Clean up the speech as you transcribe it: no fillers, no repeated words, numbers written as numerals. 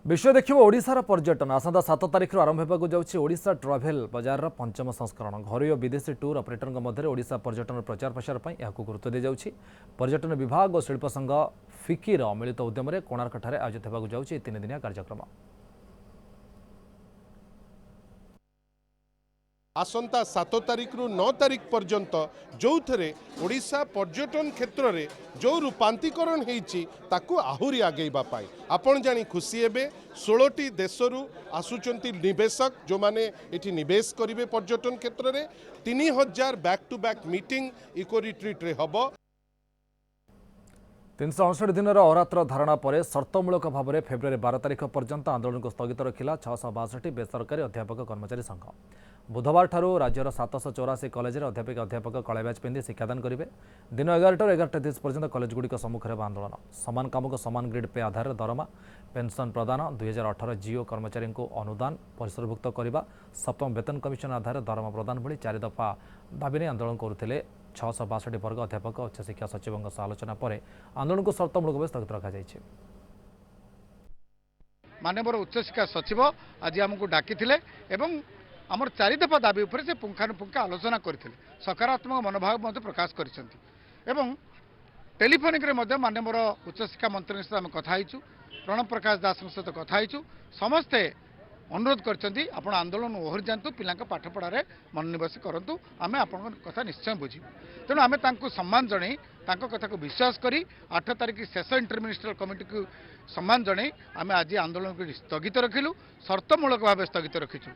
विश्व देखिए ओडिशार पर्यटन आसंता 7 तारिख आरंभ होगा जाऊँगी ओडिशा ट्राभेल बजार पंचम संस्करण घर और विदेशी टूर ऑपरेटर मध्य ओडिशा पर्यटन प्रचार प्रसार पर यह गुरुत्व दी जाऊँगी पर्यटन विभाग और शिल्प संघ फिकिर मिलित उद्यम कोणार्कଠାରେ आयोजित होगा जाऊँगी 3 दिनिया कार्यक्रम। आसंता 7 तारिख रु 9 तारिख पर्यंत जो थे ओडिशा पर्यटन क्षेत्र में जो रूपांतरीकरण होती आहुरी आगेवा आपण जानी खुशी हेबे 16टी देशरू आसुचंती निवेशक जो माने एठी निवेश करिवे पर्यटन क्षेत्र में 3000 back to back meeting eco retreat रे हबो। 369 दिन अहोरात्र धारणा पर सर्तमूलक भाव में फेब्रुआरी 12 तारिख पर्यंत आंदोलन को स्थगित रखिला 662 बेसरकारी अध्यापक कर्मचारी संघ। बुधवार ठारू राज्यर 784 कॉलेज अध्यापक कलाब्याज पिंधि शिक्षादान करेंगे। दिन 11 11:30 पर्यंत कॉलेजगुड़िक सम्मुखें आंदोलन समान काम को समान ग्रेड पे आधार दरमा पेंशन प्रदान 2018 जिओ कर्मचारी को अनुदान परिसरभुक्त करने सप्तम वेतन कमिशन आधार दरमा प्रदान भली 4 दफा दाबी नहीं आंदोलन करुले 662 वर्ग अध्यापक उच्च शिक्षा सचिवों सह आलोचना पर आंदोलन को सर्तमूलक भाव स्थगित रखा जायछि। माननीय उच्च शिक्षा सचिव आज आमको डाकी आमर 4 दफा दाबी उपर से पुंखानुपुंख आलोचना करते सकारात्मक मनोभाव प्रकाश कर टेलीफोनिक माननीय उच्च शिक्षा मंत्री सहित आम कथाई प्रणब प्रकाश दास सहित कथाई समस्ते अनुरोध करछंती आपण आंदोलन ओहर जातु पिला पाठपढ़ार मनोनिवेश करूँ आम आप कथा निश्चय बुझू तेणु आम सम्मान जन कथा को विश्वास करी 8 तारिख शेष इंटर मिनिस्ट्रियल कमिटी को सम्मान जन आम आज आंदोलन को स्थगित रखिलु शर्तमूलक भाव स्थगित रखीचु।